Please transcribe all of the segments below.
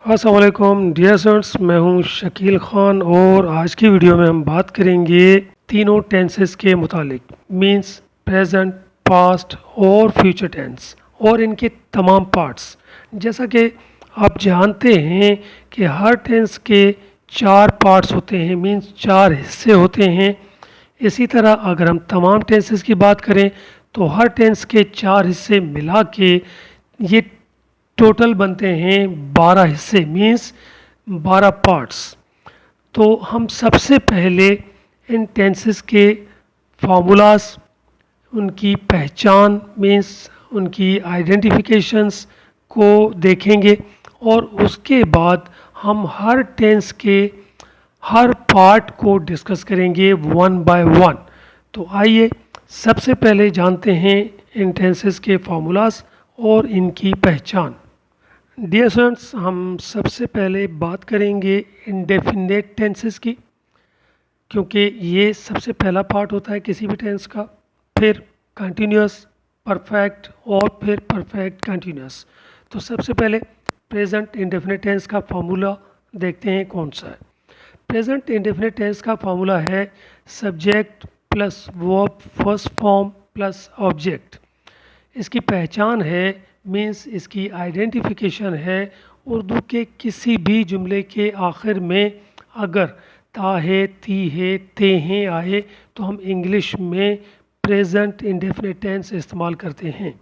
अस्सलाम वालेकुम dear students, मैं हूं शकील ख़ान और आज की वीडियो में हम बात करेंगे तीनों टेंसेस के मुतालिक मींस प्रेजेंट, पास्ट और फ्यूचर टेंस और इनके तमाम पार्ट्स। जैसा कि आप जानते हैं कि हर टेंस के चार पार्ट्स होते हैं, मींस चार हिस्से होते हैं। इसी तरह अगर हम तमाम टेंसेस की बात करें तो हर टेंस के चार हिस्से मिला के ये टोटल बनते हैं 12 हिस्से, मीन्स 12 पार्ट्स। तो हम सबसे पहले इन टेंसेस के फार्मूलाज, उनकी पहचान मीन्स उनकी आइडेंटिफिकेशंस को देखेंगे और उसके बाद हम हर टेंस के हर पार्ट को डिस्कस करेंगे वन बाय वन। तो आइए सबसे पहले जानते हैं इन टेंसेस के फार्मूलाज और इनकी पहचान। डियर स्टूडेंट्स, हम सबसे पहले बात करेंगे इंडेफिनेट टेंसेस की, क्योंकि ये सबसे पहला पार्ट होता है किसी भी टेंस का। फिर कंटिन्यूस, परफेक्ट और फिर परफेक्ट कंटिन्यूस। तो सबसे पहले प्रेजेंट इंडेफिनेट टेंस का फार्मूला देखते हैं कौन सा है। प्रेजेंट इंडेफिनेट टेंस का फार्मूला है subject plus verb first form plus object. इसकी पहचान है मीन्स इसकी आइडेंटिफिकेशन है, उर्दू के किसी भी जुमले के आखिर में अगर ता है, ती है, ते हैं आए तो हम इंग्लिश में प्रेजेंट इंडेफिनेट टेंस इस्तेमाल करते हैं।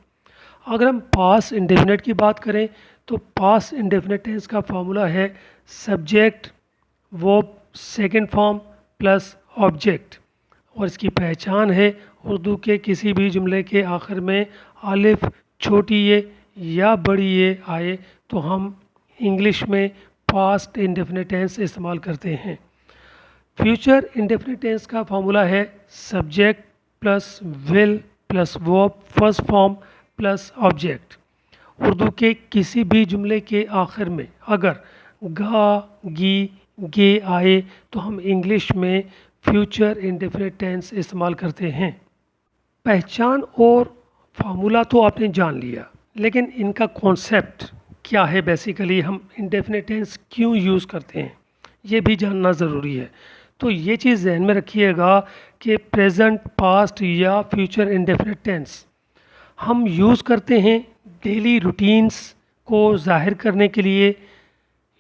अगर हम पास्ट इंडेफिनेट की बात करें तो पास्ट इंडेफिनेट टेंस का फार्मूला है subject verb second form plus object और इसकी पहचान है उर्दू के किसी भी जुमले के आखिर में अलिफ छोटी ये या बड़ी ये आए तो हम इंग्लिश में पास्ट इंडेफिनेट टेंस इस्तेमाल करते हैं। फ्यूचर इंडेफिनेट टेंस का फार्मूला है subject plus will plus verb first form plus object. Urdu के किसी भी जुमले के आखिर में अगर गा, गी, गे आए तो हम इंग्लिश में फ्यूचर इंडेफिनेट टेंस इस्तेमाल करते हैं। पहचान और फार्मूला तो आपने जान लिया, लेकिन इनका कॉन्सेप्ट क्या है, बेसिकली हम इंडेफिनेट टेंस क्यों यूज़ करते हैं ये भी जानना ज़रूरी है। तो ये चीज़ जहन में रखिएगा कि प्रेजेंट, पास्ट या फ्यूचर इंडेफिनेट टेंस हम यूज़ करते हैं डेली रूटीन्स को ज़ाहिर करने के लिए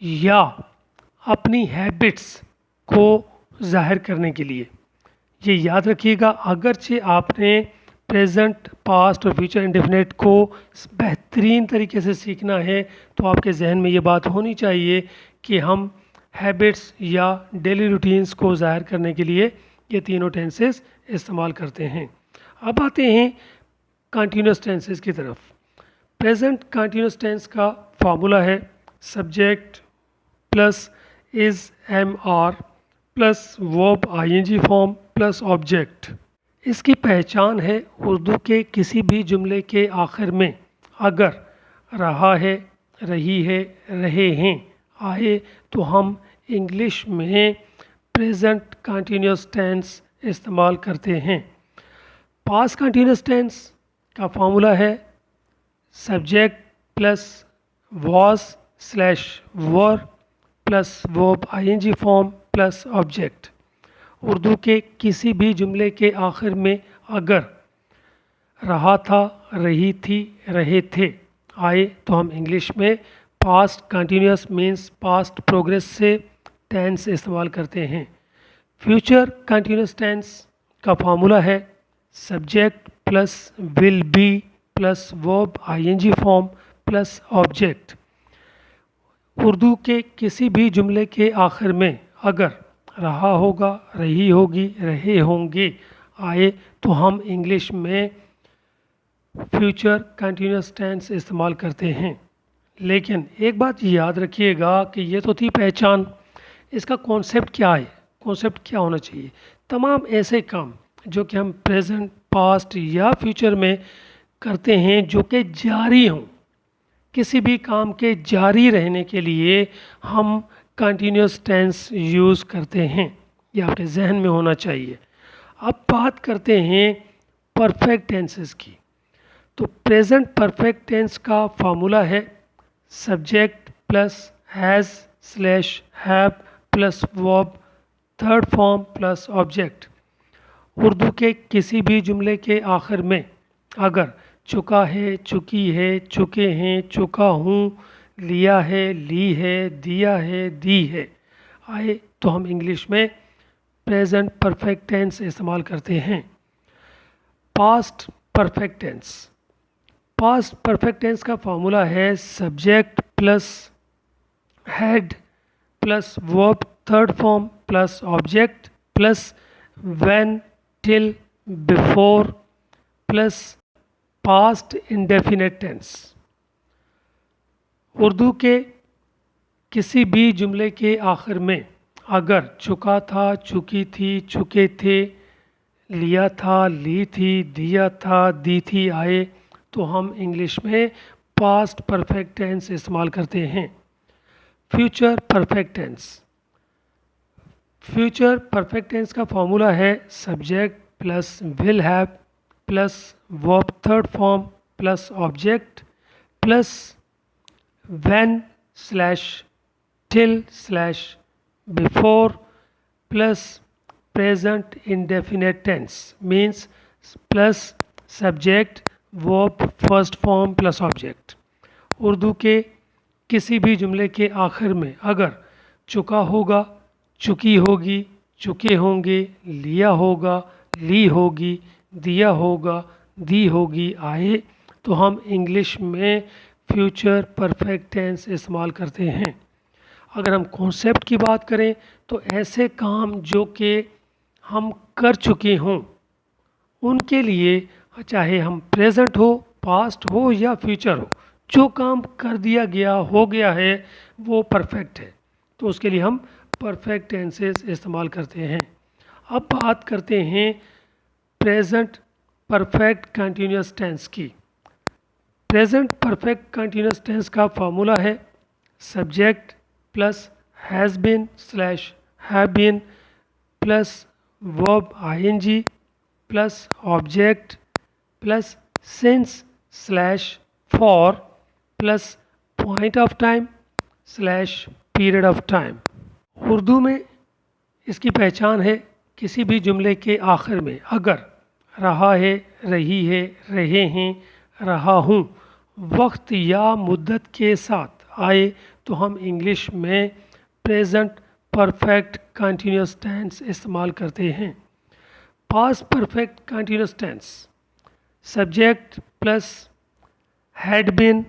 या अपनी हैबिट्स को ज़ाहिर करने के लिए। ये याद रखिएगा, अगरचे आपने प्रेजेंट, पास्ट और फ्यूचर इंडेफिनेट को बेहतरीन तरीके से सीखना है तो आपके जहन में ये बात होनी चाहिए कि हम हैबिट्स या डेली रूटीन्स को ज़ाहिर करने के लिए ये तीनों टेंसेस इस्तेमाल करते हैं। अब आते हैं कंटिन्यूस टेंसेस की तरफ। प्रेजेंट कंटिन्यूस टेंस का फार्मूला है subject plus is am are plus verb ING form plus object. इसकी पहचान है उर्दू के किसी भी जुमले के आखिर में अगर रहा है, रही है, रहे हैं आए तो हम इंग्लिश में प्रेजेंट कंटिन्यूस टेंस इस्तेमाल करते हैं। पास्ट कंटिन्यूस टेंस का फार्मूला है subject plus was slash were plus verb ING form plus object. Urdu के किसी भी जुमले के आखिर में अगर रहा था, रही थी, रहे थे आए तो हम इंग्लिश में past continuous means past progress से टेंस इस्तेमाल करते हैं। फ्यूचर कंटिन्यूस टेंस का फार्मूला है subject plus will be plus verb ING form plus object. Urdu के किसी भी जुमले के आखिर में अगर रहा होगा, रही होगी, रहे होंगे आए तो हम इंग्लिश में फ्यूचर कंटिन्यूस टेंस इस्तेमाल करते हैं। लेकिन एक बात याद रखिएगा कि ये तो थी पहचान, इसका कॉन्सेप्ट क्या है, कॉन्सेप्ट क्या होना चाहिए। तमाम ऐसे काम जो कि हम प्रेजेंट, पास्ट या फ्यूचर में करते हैं जो कि जारी हों, किसी भी काम के जारी रहने के लिए हम कंटिन्यूस टेंस यूज़ करते हैं, ये आपके जहन में होना चाहिए। अब बात करते हैं परफेक्ट टेंसेस की। तो प्रेजेंट परफेक्ट टेंस का फार्मूला है subject plus has slash have plus verb third form plus object. Urdu के किसी भी जुमले के आखिर में अगर चुका है, चुकी है, चुके हैं, चुका हूँ, लिया है, ली है, दिया है, दी है आए तो हम इंग्लिश में प्रेजेंट परफेक्ट टेंस इस्तेमाल करते हैं। Past perfect tense. Past perfect tense का फॉर्मूला है subject plus had plus verb third form plus object plus when till before plus past indefinite tense. Urdu के किसी भी जुमले के आखिर में अगर चुका था, चुकी थी, चुके थे, लिया था, ली थी, दिया था, दी थी आए तो हम इंग्लिश में पास्ट परफेक्ट टेंस इस्तेमाल करते हैं। Future perfect tense. Future perfect tense का फॉर्मूला है subject plus will have plus verb third form plus object plus when slash till slash before plus present indefinite tense means plus subject verb first form plus object. Urdu के किसी भी जुमले के आखिर में अगर चुका होगा, चुकी होगी, चुके होंगे, लिया होगा, ली होगी, दिया होगा, दी होगी आए तो हम इंग्लिश में फ्यूचर परफेक्ट टेंस इस्तेमाल करते हैं। अगर हम कॉन्सेप्ट की बात करें तो ऐसे काम जो कि हम कर चुके हों उनके लिए चाहे हम प्रेजेंट हो, पास्ट हो या फ्यूचर हो, जो काम कर दिया गया हो गया है वो परफेक्ट है तो उसके लिए हम परफेक्ट टेंसेस इस्तेमाल करते हैं। अब बात करते हैं प्रेजेंट परफेक्ट कंटिन्यूस टेंस की। प्रेजेंट परफेक्ट कंटिन्यूस टेंस का फॉर्मूला है subject plus has been slash have been plus verb ING plus object plus since slash for plus point of time slash period of time. Urdu में इसकी पहचान है किसी भी जुमले के आखिर में अगर रहा है, रही है, रहे हैं, रहा हूँ वक्त या मुद्दत के साथ आए तो हम इंग्लिश में प्रेजेंट परफेक्ट कंटिन्यूस टेंस इस्तेमाल करते हैं। Past perfect continuous tense subject plus had been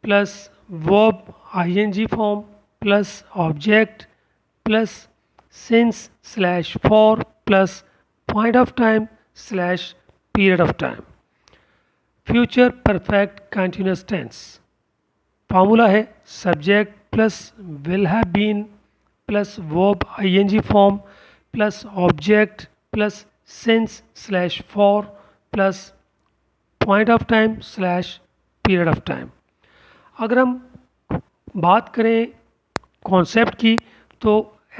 plus verb ING form plus object plus since slash for plus point of time slash period of time. Future perfect continuous tense formula है subject plus will have been plus verb ING form plus object plus since slash for plus point of time slash period of time. अगर हम बात करें concept की तो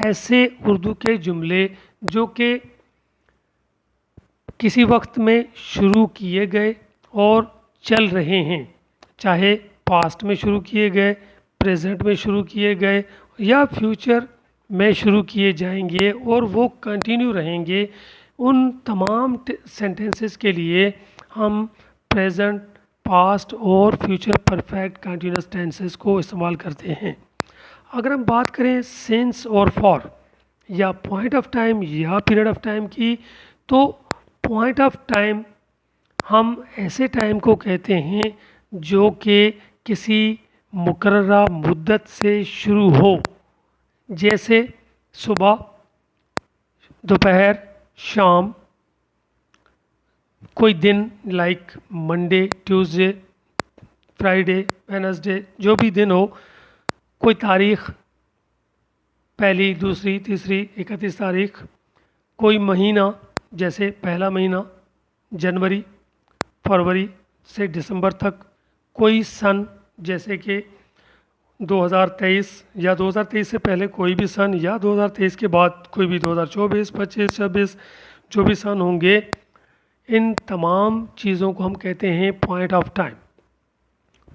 ऐसे उर्दू के जुमले जो कि किसी वक्त में शुरू किए गए और चल रहे हैं, चाहे पास्ट में शुरू किए गए, प्रेजेंट में शुरू किए गए या फ्यूचर में शुरू किए जाएंगे और वो कंटिन्यू रहेंगे, उन तमाम सेंटेंसेस के लिए हम प्रेजेंट, पास्ट और फ्यूचर परफेक्ट कंटिन्यूस टेंसेस को इस्तेमाल करते हैं। अगर हम बात करें सिंस और फॉर या पॉइंट ऑफ टाइम या पीरियड ऑफ टाइम की तो पॉइंट ऑफ टाइम हम ऐसे टाइम को कहते हैं जो कि किसी मुकर्ररा मुद्दत से शुरू हो, जैसे सुबह, दोपहर, शाम, कोई दिन like Monday, Tuesday, Friday, Wednesday, जो भी दिन हो, कोई तारीख़, पहली, दूसरी, तीसरी, 31 तारीख, कोई महीना जैसे पहला महीना जनवरी, फरवरी से दिसंबर तक, कोई सन जैसे कि 2023 या 2023 से पहले कोई भी सन या 2023 के बाद कोई भी 2024, 25, 26 जो भी सन होंगे, इन तमाम चीज़ों को हम कहते हैं point of time.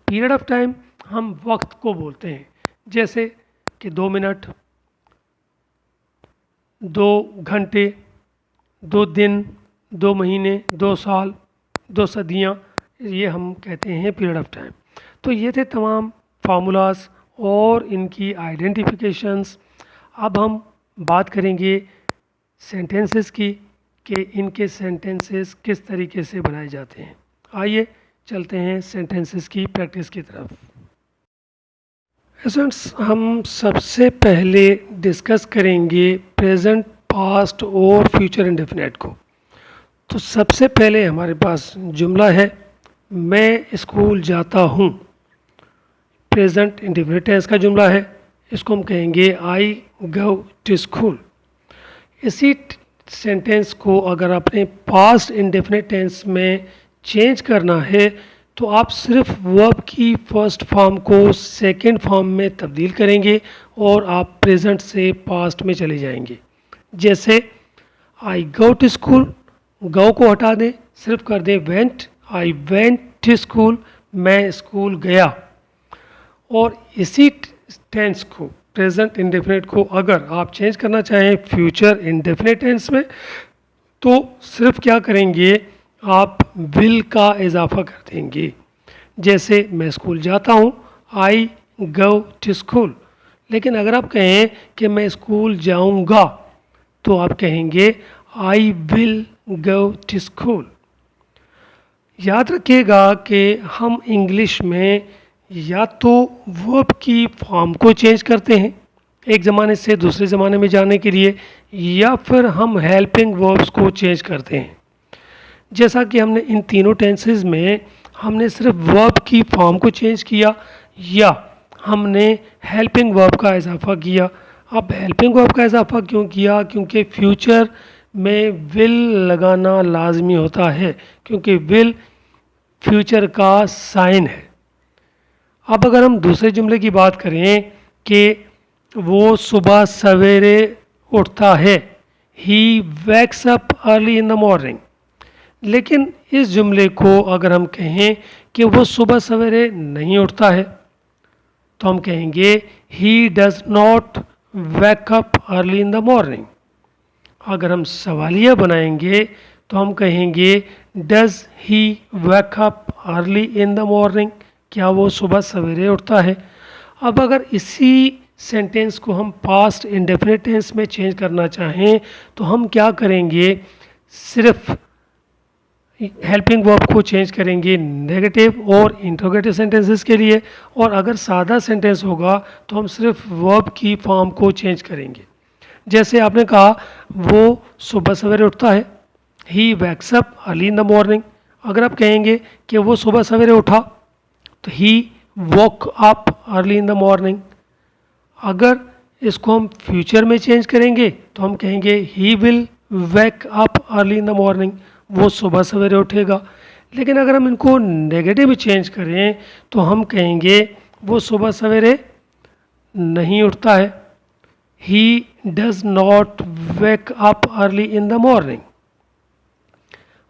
Period of time हम वक्त को बोलते हैं, जैसे कि 2 मिनट, 2 घंटे, 2 दिन, 2 महीने, 2 साल, 2 सदियाँ, ये हम कहते हैं पीरियड ऑफ टाइम। तो ये थे तमाम फार्मूलाज और इनकी आइडेंटिफिकेशंस। अब हम बात करेंगे सेंटेंसेस की कि इनके सेंटेंसेस किस तरीके से बनाए जाते हैं। आइए चलते हैं सेंटेंसेस की प्रैक्टिस की तरफ। स्टूडेंट्स, हम सबसे पहले डिस्कस करेंगे प्रेजेंट, पास्ट और फ्यूचर इंडेफिनिट को। तो सबसे पहले हमारे पास जुमला है, मैं स्कूल जाता हूँ। प्रेजेंट इंडेफिनिट टेंस का जुमला है, इसको हम कहेंगे आई गो टू स्कूल। इसी सेंटेंस को अगर आपने पास्ट इंडेफिनिट टेंस में चेंज करना है तो आप सिर्फ वर्ब की फर्स्ट फॉर्म को सेकंड फॉर्म में तब्दील करेंगे और आप प्रेजेंट से पास्ट में चले जाएंगे। जैसे आई गो टू स्कूल, गो को हटा दें, सिर्फ कर दें went. I went to school, मैं स्कूल गया। और इसी टेंस को, प्रेजेंट इंडेफिनिट को, अगर आप चेंज करना चाहें फ्यूचर इंडेफिनिट टेंस में तो सिर्फ क्या करेंगे, आप विल का इजाफा कर देंगे। जैसे मैं स्कूल जाता हूँ, आई गो टू स्कूल। लेकिन अगर आप कहें कि मैं स्कूल जाऊँगा तो आप कहेंगे I will go to school. याद रखिएगा कि हम इंग्लिश में या तो वर्ब की फॉर्म को चेंज करते हैं एक ज़माने से दूसरे ज़माने में जाने के लिए, या फिर हम हेल्पिंग वर्ब्स को चेंज करते हैं। जैसा कि हमने इन तीनों टेंसेस में हमने सिर्फ वर्ब की फॉर्म को चेंज किया या हमने हेल्पिंग वर्ब का इजाफा किया। अब हेल्पिंग वर्ब का इजाफा क्यों किया? क्योंकि फ्यूचर में विल लगाना लाजमी होता है, क्योंकि विल फ्यूचर का साइन है। अब अगर हम दूसरे जुमले की बात करें कि वो सुबह सवेरे उठता है, he wakes up early in the morning. लेकिन इस जुमले को अगर हम कहें कि वो सुबह सवेरे नहीं उठता है तो हम कहेंगे he does not wake up early in the morning. अगर हम सवालिया बनाएंगे तो हम कहेंगे does he wake up early in the morning, क्या वो सुबह सवेरे उठता है। अब अगर इसी सेंटेंस को हम पास्ट इंडेफिनिट टेंस में चेंज करना चाहें तो हम क्या करेंगे, सिर्फ हेल्पिंग वर्ब को चेंज करेंगे नेगेटिव और इंट्रोगेटिव सेंटेंसेस के लिए, और अगर सादा सेंटेंस होगा तो हम सिर्फ वर्ब की फॉर्म को चेंज करेंगे। जैसे आपने कहा वो सुबह सवेरे उठता है, he wakes up early in the morning. अगर आप कहेंगे कि वो सुबह सवेरे उठा तो he woke up early in the morning. अगर इसको हम फ्यूचर में चेंज करेंगे तो हम कहेंगे he will wake up early in the morning, वो सुबह सवेरे उठेगा। लेकिन अगर हम इनको नेगेटिव में चेंज करें तो हम कहेंगे वो सुबह सवेरे नहीं उठता है, ही does not wake up early in the morning.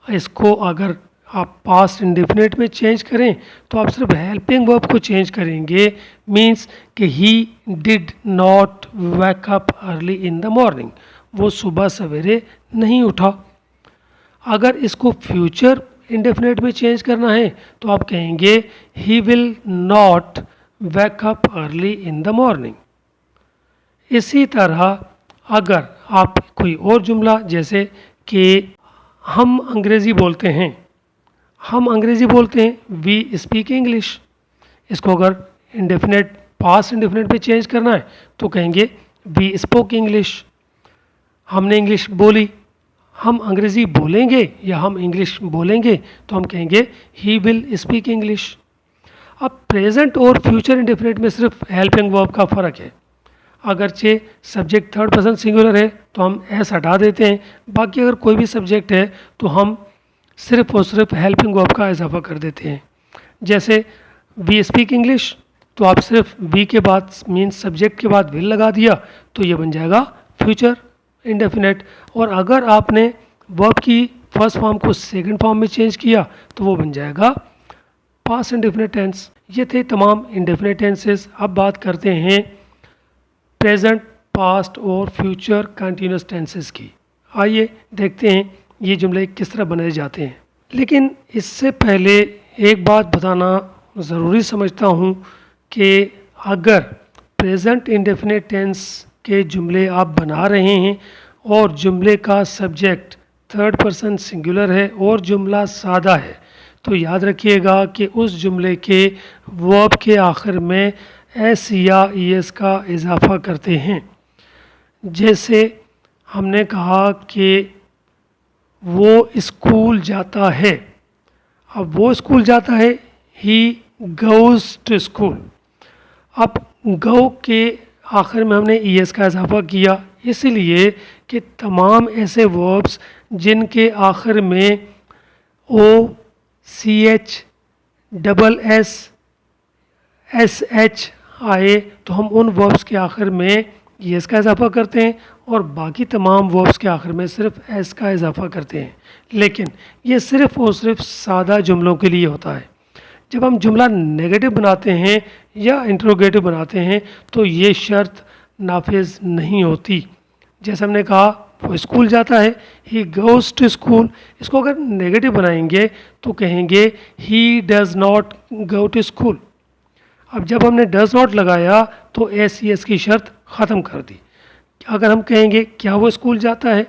इसको अगर आप पास्ट इंडेफिनिट में चेंज करें तो आप सिर्फ हेल्पिंग वर्ब को चेंज करेंगे, मीन्स कि he did not wake up early in the morning, वो सुबह सवेरे नहीं उठा। अगर इसको फ्यूचर इंडेफिनिट में चेंज करना है तो आप कहेंगे he will not wake up early in the morning. इसी तरह अगर आप कोई और जुमला, जैसे कि हम अंग्रेज़ी बोलते हैं, वी स्पीक इंग्लिश, इसको अगर इंडेफिनिट पास्ट इंडेफिनिट में चेंज करना है तो कहेंगे वी स्पोक इंग्लिश, हमने इंग्लिश बोली। हम अंग्रेज़ी बोलेंगे या हम इंग्लिश बोलेंगे तो हम कहेंगे ही विल स्पीक इंग्लिश। अब प्रेजेंट और फ्यूचर इंडेफिनिट में सिर्फ हेल्पिंग वर्ब का फ़र्क है। अगरचे सब्जेक्ट थर्ड पर्सन सिंगुलर है तो हम एस हटा देते हैं, बाकी अगर कोई भी सब्जेक्ट है तो हम सिर्फ और सिर्फ हेल्पिंग वर्ब का इजाफा कर देते हैं। जैसे वी स्पीक इंग्लिश, तो आप सिर्फ वी के बाद मीन्स सब्जेक्ट के बाद विल लगा दिया तो ये बन जाएगा फ्यूचर इंडेफिनिट। और अगर आपने वर्ब की फर्स्ट फॉर्म को सेकंड फॉर्म में चेंज किया तो वो बन जाएगा पास्ट इंडेफिनिट टेंस। ये थे तमाम इंडेफिनिट टेंसेस। अब बात करते हैं प्रेजेंट, पास्ट और फ्यूचर कंटिन्यूस टेंसेस की। आइए देखते हैं ये जुमले किस तरह बनाए जाते हैं। लेकिन इससे पहले एक बात बताना ज़रूरी समझता हूँ कि अगर प्रेजेंट इंडेफिनिट टेंस के जुमले आप बना रहे हैं और जुमले का सब्जेक्ट थर्ड पर्सन सिंगुलर है और जुमला सादा है, तो याद रखिएगा कि उस जुमले के वर्ब के आखिर में एस या एस का इजाफा करते हैं। जैसे हमने कहा कि वो स्कूल जाता है, अब वो स्कूल जाता है, ही गोज़ टू स्कूल। अब गो के आखिर में हमने एस का इजाफा किया, इसलिए कि तमाम ऐसे वर्ब्स जिनके आखिर में o, c h, double s, s h आए तो हम उन वर्ब्स के आखिर में एस का इजाफा करते हैं और बाकी तमाम वर्ब्स के आखिर में सिर्फ एस का इजाफा करते हैं। लेकिन ये सिर्फ और सिर्फ सादा जुमलों के लिए होता है। जब हम जुमला नेगेटिव बनाते हैं या इंट्रोगेटिव बनाते हैं तो ये शर्त नाफिज नहीं होती। जैसे हमने कहा वो स्कूल जाता है, ही गोज़ टू स्कूल। इसको अगर नेगेटिव बनाएंगे तो कहेंगे he does not go to school. अब जब हमने डज़ नॉट लगाया तो एस सी एस की शर्त ख़त्म कर दी। अगर हम कहेंगे क्या वो स्कूल जाता है,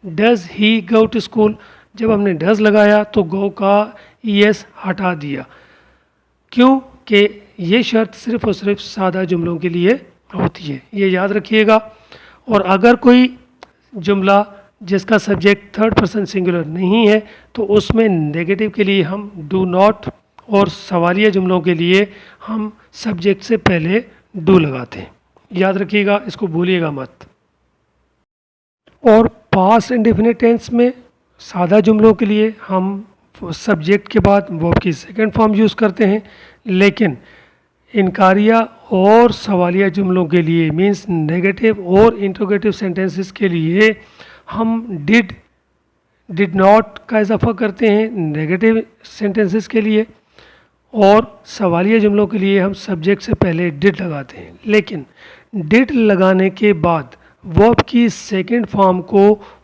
does he go to school, जब हमने डज़ लगाया तो गो का ई एस हटा दिया। क्यों कि ये शर्त सिर्फ और सिर्फ सादा जुमलों के लिए होती है, ये याद रखिएगा। और अगर कोई जुमला जिसका सब्जेक्ट थर्ड पर्सन सिंगुलर नहीं है तो उसमें नेगेटिव के लिए हम डू नॉट और सवालिया जुमलों के लिए हम सब्जेक्ट से पहले डू लगाते हैं। याद रखिएगा, इसको भूलिएगा मत। और पास्ट इंडेफिनिट टेंस में सादा जुमलों के लिए हम सब्जेक्ट के बाद वर्ब की सेकंड फॉर्म यूज़ करते हैं, लेकिन इनकारिया और सवालिया जुमलों के लिए मीन्स नेगेटिव और इंट्रोगेटिव सेंटेंसेस के लिए हम डिड नॉट का इजाफा करते हैं नेगेटिव सेंटेंसेस के लिए, और सवालिया जुमलों के लिए हम सब्जेक्ट से पहले डिड लगाते हैं। लेकिन डिड लगाने के बाद वर्ब की सेकंड फॉर्म को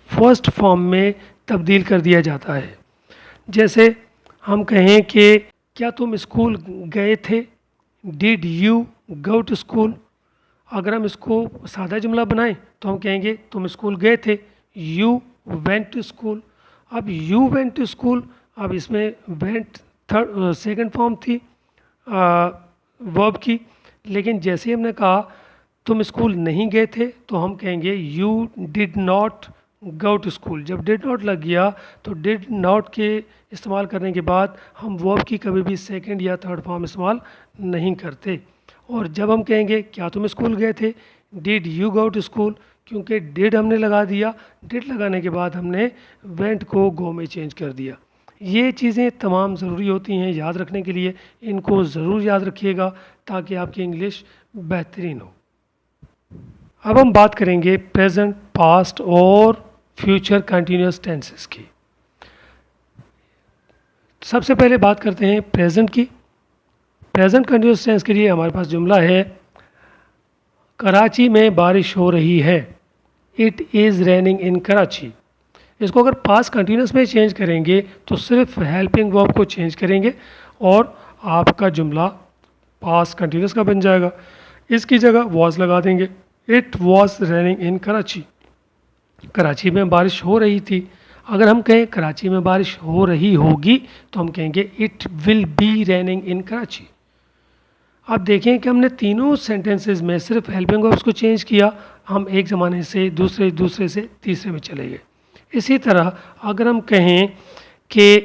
फर्स्ट फॉर्म में तब्दील कर दिया जाता है। जैसे हम कहें कि क्या तुम स्कूल गए थे, did you go to school. अगर हम इसको सादा जुमला बनाएं तो हम कहेंगे तुम स्कूल गए थे, यू वेंट टू स्कूल। अब यू वेंट टू स्कूल, अब इसमें वेंट थर्ड सेकंड फॉर्म थी वर्ब की, लेकिन जैसे ही हमने कहा तुम स्कूल नहीं गए थे तो हम कहेंगे you did not go to school. जब डिड नॉट लग गया तो डिड नॉट के इस्तेमाल करने के बाद हम वर्ब की कभी भी सेकंड या थर्ड फॉर्म इस्तेमाल नहीं करते। और जब हम कहेंगे क्या तुम स्कूल गए थे, did you go to school, क्योंकि डिड हमने लगा दिया, डिड लगाने के बाद हमने वेंट को गो में चेंज कर दिया। ये चीज़ें तमाम ज़रूरी होती हैं याद रखने के लिए, इनको ज़रूर याद रखिएगा ताकि आपकी इंग्लिश बेहतरीन हो। अब हम बात करेंगे प्रेजेंट, पास्ट और फ्यूचर कंटिन्यूस टेंसेस की। सबसे पहले बात करते हैं प्रेजेंट की। प्रेजेंट कंटिन्यूस टेंस के लिए हमारे पास जुमला है कराची में बारिश हो रही है, इट इज़ रेनिंग इन कराची। इसको अगर पास्ट कंटिन्यूस में चेंज करेंगे तो सिर्फ हेल्पिंग वर्ब को चेंज करेंगे और आपका जुमला पास्ट कंटिन्यूस का बन जाएगा। इसकी जगह वॉज लगा देंगे, इट वॉज रेनिंग इन कराची। कराची में बारिश हो रही थी। अगर हम कहें कराची में बारिश हो रही होगी तो हम कहेंगे इट विल बी रेनिंग इन कराची। अब देखें कि हमने तीनों सेंटेंसेस में सिर्फ हेल्पिंग वर्ब्स को चेंज किया, हम एक ज़माने से दूसरे से तीसरे में चले गए। इसी तरह अगर हम कहें कि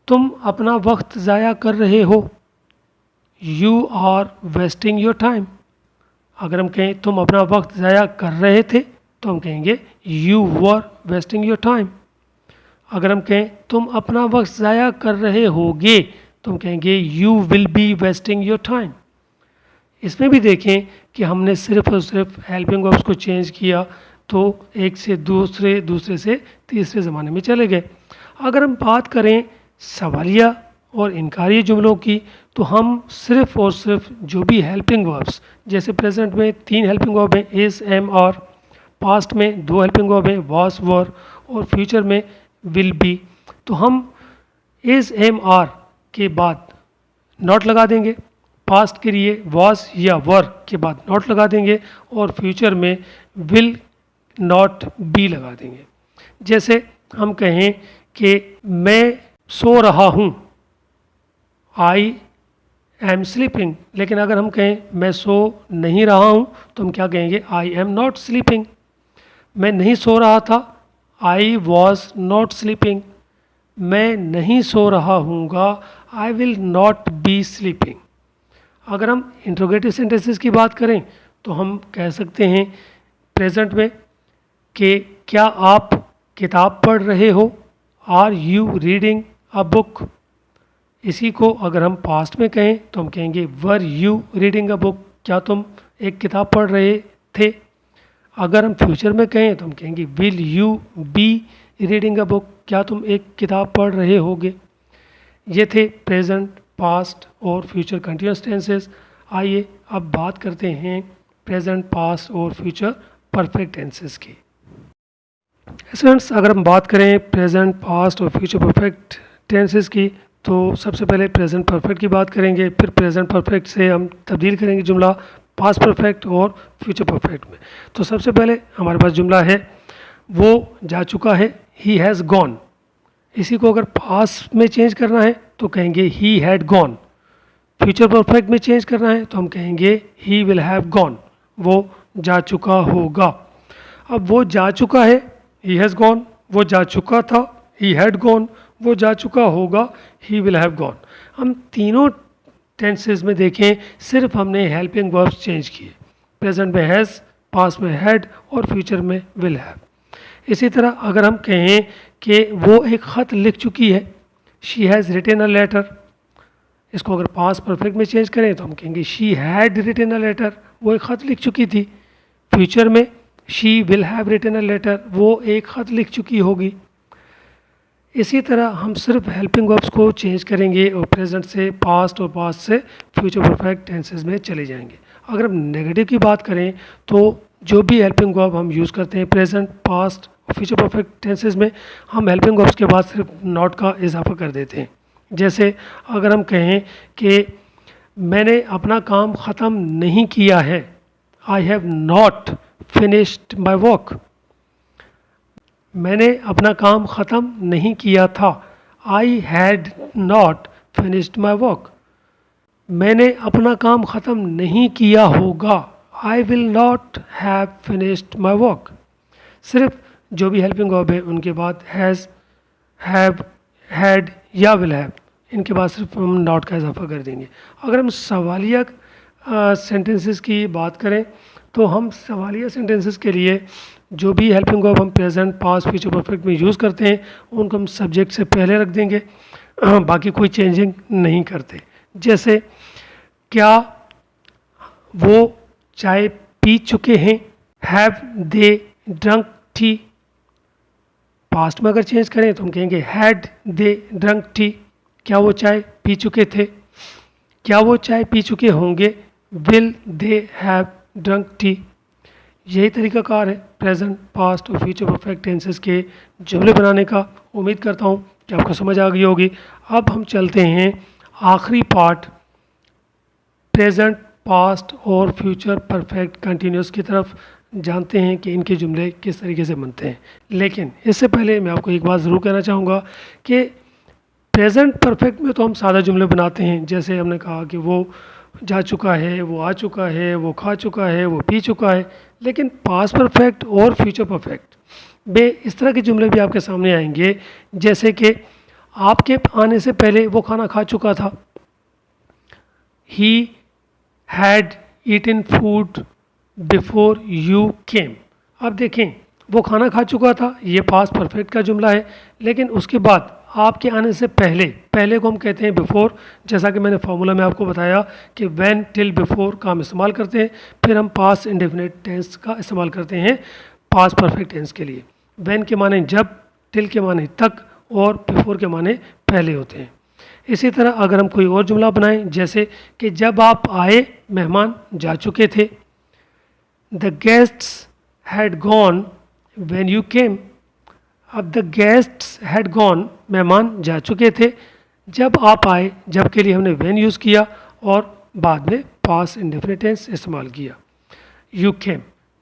तुम अपना वक्त ज़ाया कर रहे हो, you are wasting your time. अगर हम कहें तुम अपना वक्त ज़ाया कर रहे थे तो हम कहेंगे you were wasting your time. अगर हम कहें तुम अपना वक्त ज़ाया कर रहे होगे तो हम कहेंगे you will be wasting your time. इसमें भी देखें कि हमने सिर्फ और सिर्फ हेल्पिंग वर्ब्स को चेंज किया तो एक से दूसरे से तीसरे ज़माने में चले गए। अगर हम बात करें सवालिया और इनकारी जुमलों की, तो हम सिर्फ़ और सिर्फ जो भी हेल्पिंग वर्ब्स, जैसे प्रेजेंट में 3 हेल्पिंग वर्ब हैं, इज़, एम, और पास्ट में 2 हेल्पिंग वर्ब हैं, वाज, वर, और फ्यूचर में विल बी, तो हम इज़, एम, आर के बाद नॉट लगा देंगे, पास्ट के लिए वाज या वर के बाद नॉट लगा देंगे, और फ्यूचर में विल नॉट बी लगा देंगे। जैसे हम कहें कि मैं सो रहा हूँ, आई एम स्लीपिंग, लेकिन अगर हम कहें मैं सो नहीं रहा हूँ तो हम क्या कहेंगे, आई एम नॉट स्लीपिंग। मैं नहीं सो रहा था, आई वॉज नॉट स्लीपिंग। मैं नहीं सो रहा हूँगा, I will not be sleeping. अगर हम इंट्रोगेटिव सेंटेंसेस की बात करें तो हम कह सकते हैं प्रेजेंट में कि क्या आप किताब पढ़ रहे हो, are you reading a book. इसी को अगर हम पास्ट में कहें तो हम कहेंगे were you reading a book, क्या तुम एक किताब पढ़ रहे थे। अगर हम फ्यूचर में कहें तो हम कहेंगे will you be reading a book, क्या तुम एक किताब पढ़ रहे होगे। ये थे प्रेजेंट, पास्ट और फ्यूचर कंटिन्यूअस टेंसेस। आइए अब बात करते हैं प्रेजेंट, पास्ट और फ्यूचर परफेक्ट टेंसेस की। स्टूडेंट्स, अगर हम बात करें प्रेजेंट, पास्ट और फ्यूचर परफेक्ट टेंसेस की, तो सबसे पहले प्रेजेंट परफेक्ट की बात करेंगे, फिर प्रेजेंट परफेक्ट से हम तब्दील करेंगे जुमला पास्ट परफेक्ट और फ्यूचर परफेक्ट में। तो सबसे पहले हमारे पास जुमला है वो जा चुका है, ही हैज़ गॉन। इसी को अगर पास्ट में चेंज करना है तो कहेंगे he had gone. Future perfect में चेंज करना है तो हम कहेंगे ही विल हैव गॉन, वो जा चुका होगा। अब वो जा चुका है, ही हैज़ गॉन, वो जा चुका था, ही हैड गॉन, वो जा चुका होगा, ही विल हैव गॉन। हम तीनों टेंसेस में देखें सिर्फ हमने हेल्पिंग वर्ब्स चेंज किए, प्रेजेंट में हैज़, पास्ट में हैड और फ्यूचर में विल हैव। इसी तरह अगर हम कहें कि वो एक ख़त लिख चुकी है, she has written a letter, इसको अगर पास्ट परफेक्ट में चेंज करें तो हम कहेंगे she had written a letter, वो एक ख़त लिख चुकी थी। फ्यूचर में she will have written a letter, वो एक ख़त लिख चुकी होगी। इसी तरह हम सिर्फ हेल्पिंग वर्ब्स को चेंज करेंगे और प्रेजेंट से पास्ट और पास्ट से फ्यूचर परफेक्ट टेंसेस में चले जाएंगे। अगर हम नेगेटिव की बात करें तो जो भी हेल्पिंग वर्ब हम यूज़ करते हैं प्रेजेंट, पास्ट और फ्यूचर परफेक्ट टेंसेस में, हम हेल्पिंग वर्ब्स के बाद सिर्फ नॉट का इजाफा कर देते हैं। जैसे अगर हम कहें कि मैंने अपना काम ख़त्म नहीं किया है, I have not finished my work. मैंने अपना काम ख़त्म नहीं किया था, I had not finished my work. मैंने अपना काम ख़त्म नहीं किया होगा, आई will not have finished my work. सिर्फ जो भी हेल्पिंग वर्ब है उनके बाद हैज़, हैव, हैड या विल हैव, इनके बाद सिर्फ हम नॉट का इजाफा कर देंगे। अगर हम सवालिया सेंटेंसेस की बात करें तो हम सवालिया सेंटेंसेस के लिए जो भी हेल्पिंग वर्ब हम प्रेजेंट, पास्ट, फ्यूचर परफेक्ट में यूज़ करते हैं उनको हम सब्जेक्ट से पहले रख देंगे, बाकी कोई चेंजिंग नहीं करते। जैसे क्या वो चाय पी चुके हैं, have they drunk T. Past में अगर चेंज करें तो हम कहेंगे हैड दे ड्रंक टी, क्या वो चाय पी चुके थे। क्या वो चाय पी चुके होंगे, will they have drunk T. यही तरीकाकार है प्रेजेंट, पास्ट और फ्यूचर परफेक्ट टेंसेस के जुमले बनाने का। उम्मीद करता हूँ कि आपको समझ आ गई होगी। अब हम चलते हैं आखिरी पार्ट प्रेजेंट, पास्ट और फ्यूचर परफेक्ट कंटिन्यूस की तरफ, जानते हैं कि इनके जुमले किस तरीके से बनते हैं। लेकिन इससे पहले मैं आपको एक बात ज़रूर कहना चाहूँगा कि प्रेजेंट परफेक्ट में तो हम सादा जुमले बनाते हैं, जैसे हमने कहा कि वो जा चुका है, वो आ चुका है, वो खा चुका है, वो पी चुका है। लेकिन पास्ट परफेक्ट और फ्यूचर परफेक्ट में इस तरह के जुमले भी आपके सामने आएंगे, जैसे कि आपके आने से पहले वो खाना खा चुका था, he had eaten food before you came. अब देखें वो खाना खा चुका था, ये पास्ट परफेक्ट का जुमला है, लेकिन उसके बाद आपके आने से पहले, पहले को हम कहते हैं बिफोर। जैसा कि मैंने फार्मूला में आपको बताया कि व्हेन, टिल, बिफोर का हम इस्तेमाल करते हैं, फिर हम पास्ट इंडेफिनिट टेंस का इस्तेमाल करते हैं पास्ट परफेक्ट टेंस के लिए। व्हेन के माने जब, टिल के माने तक और बिफोर के माने पहले होते हैं। इसी तरह अगर हम कोई और जुमला बनाएं, जैसे कि जब आप आए मेहमान जा चुके थे, the guests had gone when you came. अब द गेस्ट्स हैड गॉन, मेहमान जा चुके थे, जब आप आए, जब के लिए हमने व्हेन यूज़ किया और बाद में पास्ट इंडेफिनिट टेंस इस्तेमाल किया, यू केम।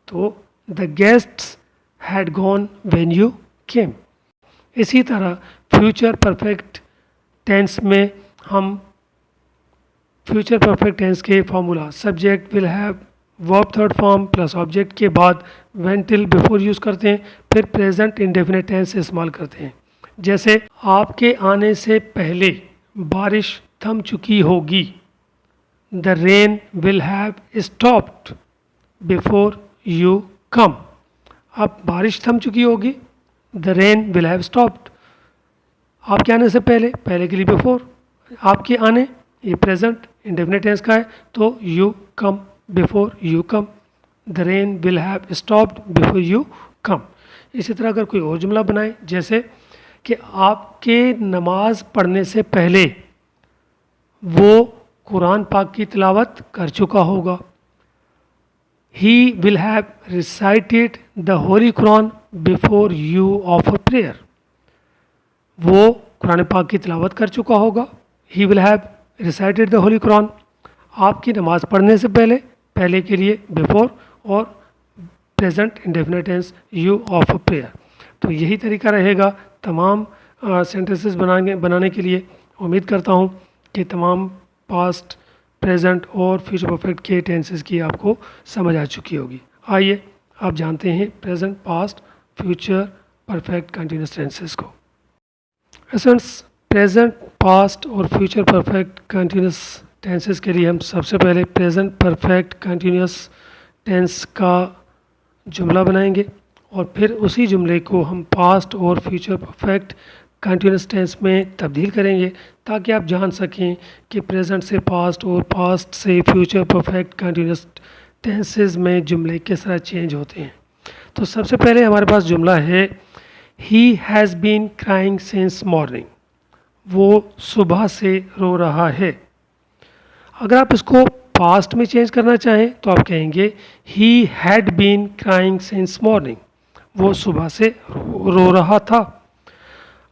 तो the guests had gone when you came. इसी तरह फ्यूचर परफेक्ट टेंस में हम फ्यूचर परफेक्ट टेंस के formula subject will have verb third form plus object के बाद व्हेन टिल बिफोर यूज़ करते हैं, फिर प्रेजेंट इंडेफिनिट टेंस इस्तेमाल करते हैं। जैसे आपके आने से पहले बारिश थम चुकी होगी, the rain will have stopped before you come. अब बारिश थम चुकी होगी, the rain will have stopped. आपके आने से पहले, पहले के लिए बिफोर, आपके आने ये प्रेजेंट इंडेफिनिट टेंस का है, तो you come before you come, the rain will have stopped before you come. इसी तरह अगर कोई और जुमला बनाए, जैसे कि आपके नमाज पढ़ने से पहले वो कुरान पाक की तिलावत कर चुका होगा, ही will have recited the Holi Quran before you offer prayer. वो कुरान पाक की तिलावत कर चुका होगा, ही will have recited the Holi Quran. आपकी नमाज़ पढ़ने से पहले, पहले के लिए बिफोर और present indefinite tense you of prayer. तो यही तरीका रहेगा तमाम सेंटेंसेस बनाने के लिए। उम्मीद करता हूँ कि तमाम पास्ट, प्रेजेंट और फ्यूचर परफेक्ट के टेंसेस की आपको समझ आ चुकी होगी। आइए आप जानते हैं present, past, future perfect continuous tenses को। एसेंस प्रेजेंट, पास्ट और फ्यूचर परफेक्ट कंटिन्यूस टेंसेस के लिए हम सबसे पहले प्रेजेंट परफेक्ट कंटिन्यूस टेंस का जुमला बनाएंगे और फिर उसी जुमले को हम पास्ट और फ्यूचर परफेक्ट कंटिन्यूस टेंस में तब्दील करेंगे, ताकि आप जान सकें कि प्रेजेंट से पास्ट और पास्ट से फ्यूचर परफेक्ट कंटिन्यूस टेंसेस में जुमले किस तरह चेंज होते हैं। तो सबसे पहले हमारे पास जुमला है, he has been crying since morning. वो सुबह से रो रहा है। अगर आप इसको पास्ट में चेंज करना चाहें तो आप कहेंगे he had been crying since morning. वो सुबह से रो रहा था।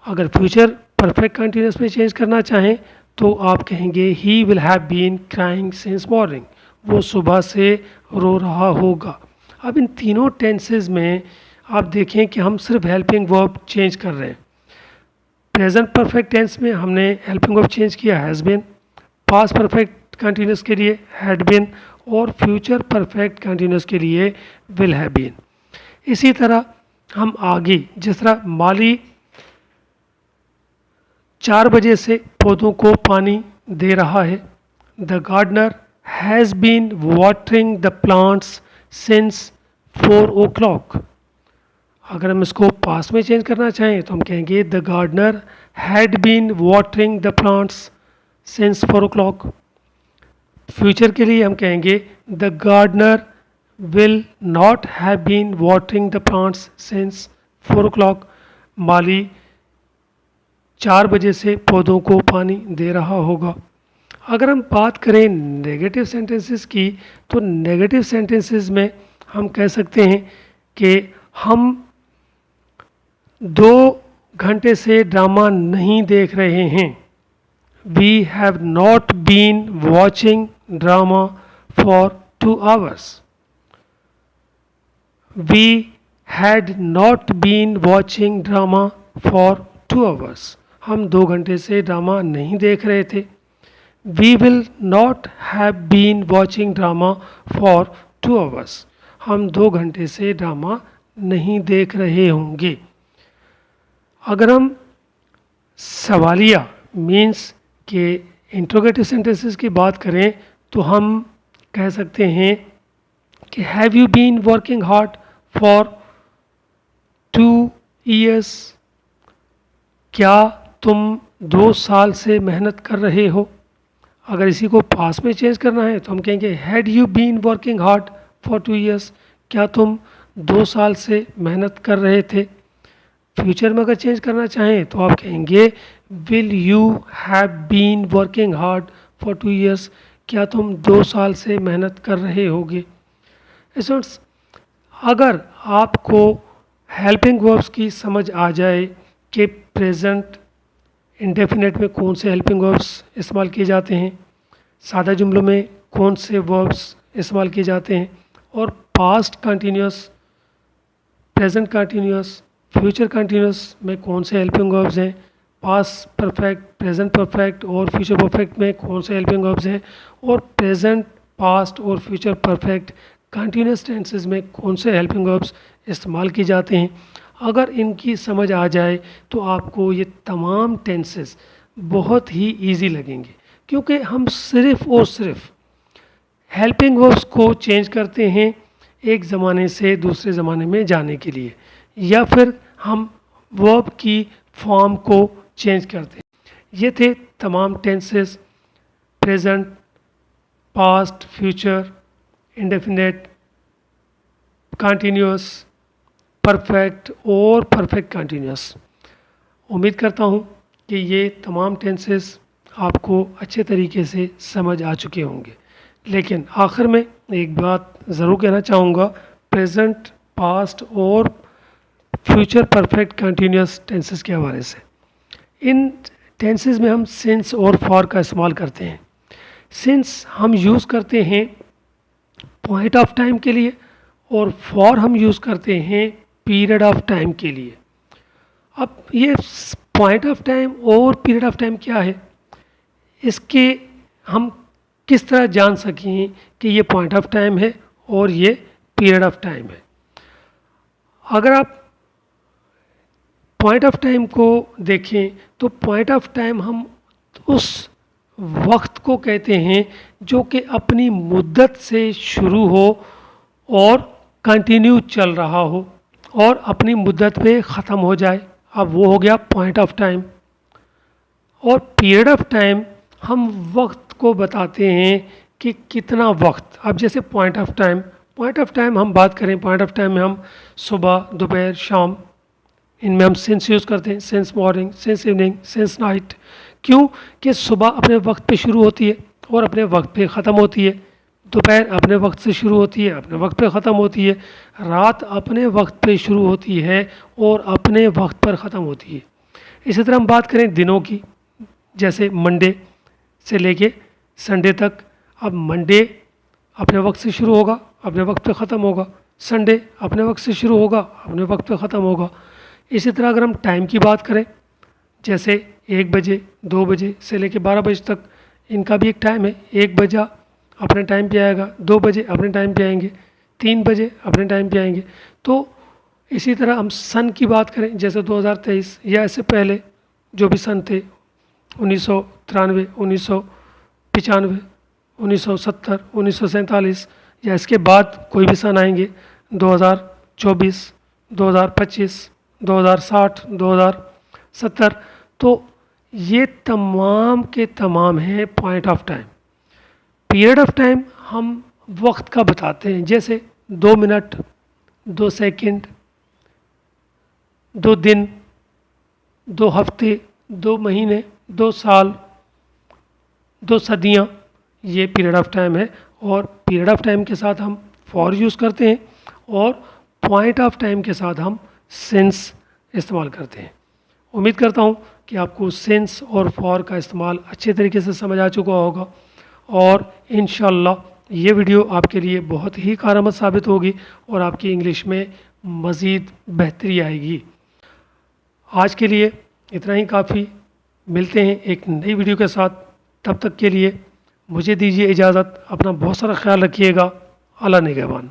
अगर फ्यूचर परफेक्ट कंटिन्यूस में चेंज करना चाहें तो आप कहेंगे he will have been crying since morning. वो सुबह से रो रहा होगा। अब इन तीनों टेंसेस में आप देखें कि हम सिर्फ हेल्पिंग वर्ब चेंज कर रहे हैं। प्रेजेंट परफेक्ट टेंस में हमने हेल्पिंग वर्ब चेंज किया has been, past perfect continuous के लिए हैड बीन और फ्यूचर परफेक्ट कंटिन्यूस के लिए विल हैव बीन। इसी तरह हम आगे जिस तरह माली 4 बजे से पौधों को पानी दे रहा है, the gardener has been watering the plants since 4 o'clock। अगर हम इसको पास्ट में चेंज करना चाहें तो हम कहेंगे the gardener had been watering the plants since 4 o'clock। फ्यूचर के लिए हम कहेंगे the gardener will not have been watering the plants since 4 o'clock। माली 4 बजे से पौधों को पानी दे रहा होगा। अगर हम बात करें नेगेटिव सेंटेंसेस की, तो नेगेटिव सेंटेंसेस में हम कह सकते हैं कि हम 2 घंटे से ड्रामा नहीं देख रहे हैं। We have not been watching drama for 2 hours। We had not been watching drama for 2 hours। हम 2 घंटे से ड्रामा नहीं देख रहे थे। We will not have been watching drama for 2 hours। हम 2 घंटे से ड्रामा नहीं देख रहे होंगे। अगर हम सवालिया मीन्स के इंट्रोगेटिव सेंटेंसेस की बात करें तो हम कह सकते हैं कि have you been working hard for 2 years। क्या तुम 2 साल से मेहनत कर रहे हो। अगर इसी को पास्ट में चेंज करना है तो हम कहेंगे had you been working hard for 2 years। क्या तुम 2 साल से मेहनत कर रहे थे। फ्यूचर में अगर चेंज करना चाहें तो आप कहेंगे will you have been working hard for 2 years, क्या तुम 2 साल से मेहनत कर रहे होगे। स्टूडेंट्स, अगर आपको हेल्पिंग वर्ब्स की समझ आ जाए कि प्रेजेंट इंडेफिनेट में कौन से हेल्पिंग वर्ब्स इस्तेमाल किए जाते हैं, सादा जुमलों में कौन से वर्ब्स इस्तेमाल किए जाते हैं, और past continuous, present continuous, future continuous में कौन से हेल्पिंग वर्ब्स हैं, पास्ट परफेक्ट, प्रेजेंट परफेक्ट और फ्यूचर परफेक्ट में कौन से हेल्पिंग वर्ब्स हैं, और प्रेजेंट, पास्ट और फ्यूचर परफेक्ट कंटिन्यूस टेंसेस में कौन से हेल्पिंग वर्ब्स इस्तेमाल किए जाते हैं, अगर इनकी समझ आ जाए तो आपको ये तमाम टेंसेस बहुत ही इजी लगेंगे, क्योंकि हम सिर्फ़ और सिर्फ हेल्पिंग वर्ब्स को चेंज करते हैं एक ज़माने से दूसरे ज़माने में जाने के लिए, या फिर हम वर्ब की फॉर्म को चेंज करते हैं। ये थे तमाम tenses, present, past, future, indefinite, continuous, perfect और परफेक्ट कंटिन्यूस। उम्मीद करता हूँ कि ये तमाम टेंसेस आपको अच्छे तरीके से समझ आ चुके होंगे। लेकिन आखिर में एक बात ज़रूर कहना चाहूँगा, प्रेजेंट, पास्ट और फ्यूचर परफेक्ट कंटिन्यूस टेंसेस के हवाले से। इन टेंसेस में हम सिंस और फॉर का इस्तेमाल करते हैं। सिंस हम यूज़ करते हैं पॉइंट ऑफ टाइम के लिए, और फॉर हम यूज़ करते हैं पीरियड ऑफ टाइम के लिए। अब ये पॉइंट ऑफ टाइम और पीरियड ऑफ टाइम क्या है, इसके हम किस तरह जान सकें कि ये पॉइंट ऑफ टाइम है और ये पीरियड ऑफ टाइम है। अगर आप पॉइंट ऑफ टाइम को देखें तो पॉइंट ऑफ टाइम हम उस वक्त को कहते हैं जो कि अपनी मुद्दत से शुरू हो और कंटिन्यू चल रहा हो और अपनी मुद्दत पे ख़त्म हो जाए। अब वो हो गया पॉइंट ऑफ टाइम। और पीरियड ऑफ टाइम हम वक्त को बताते हैं कि कितना वक्त। अब जैसे पॉइंट ऑफ टाइम हम बात करें, पॉइंट ऑफ टाइम में हम सुबह, दोपहर, शाम, इनमें हम सिंस यूज़ करते हैं, since morning, since evening, since night. क्यों कि सुबह अपने वक्त पे शुरू होती है और अपने वक्त पे ख़त्म होती है, दोपहर अपने वक्त से शुरू होती है, अपने वक्त पे ख़त्म होती है, रात अपने वक्त पे शुरू होती है और अपने वक्त पर ख़त्म होती है। इसी तरह हम बात करें दिनों की, जैसे मंडे से लेके संडे तक। अब मंडे अपने वक्त से शुरू होगा, अपने वक्त पे ख़त्म होगा, संडे अपने वक्त से शुरू होगा, अपने वक्त पे ख़त्म होगा। इसी तरह अगर हम टाइम की बात करें, जैसे 1 बजे, 2 बजे से लेके 12 बजे तक, इनका भी एक टाइम है। 1 बजा अपने टाइम पे आएगा, 2 बजे अपने टाइम पे आएंगे, 3 बजे अपने टाइम पे आएंगे। तो इसी तरह हम सन की बात करें, जैसे 2023 या इससे पहले जो भी सन थे, 1993, 1995, 1970, 1947, या इसके बाद कोई भी सन आएंगे, 2024, 2025, 2060, 2070। तो ये तमाम के तमाम हैं point of time. Period of time हम वक्त का बताते हैं, जैसे 2 मिनट, 2 सेकंड, 2 दिन, 2 हफ्ते, 2 महीने, 2 साल, 2 सदियाँ, ये पीरियड ऑफ टाइम है। और पीरियड ऑफ टाइम के साथ हम फॉर यूज़ करते हैं और पॉइंट ऑफ टाइम के साथ हम सिंस इस्तेमाल करते हैं। उम्मीद करता हूँ कि आपको सिंस और फॉर का इस्तेमाल अच्छे तरीके से समझ आ चुका होगा, और इंशाअल्लाह ये वीडियो आपके लिए बहुत ही कारआमद साबित होगी और आपकी इंग्लिश में मज़ीद बेहतरी आएगी। आज के लिए इतना ही काफ़ी। मिलते हैं एक नई वीडियो के साथ। तब तक के लिए मुझे दीजिए इजाज़त। अपना बहुत सारा ख्याल रखिएगा। अल्लाह निगहबान।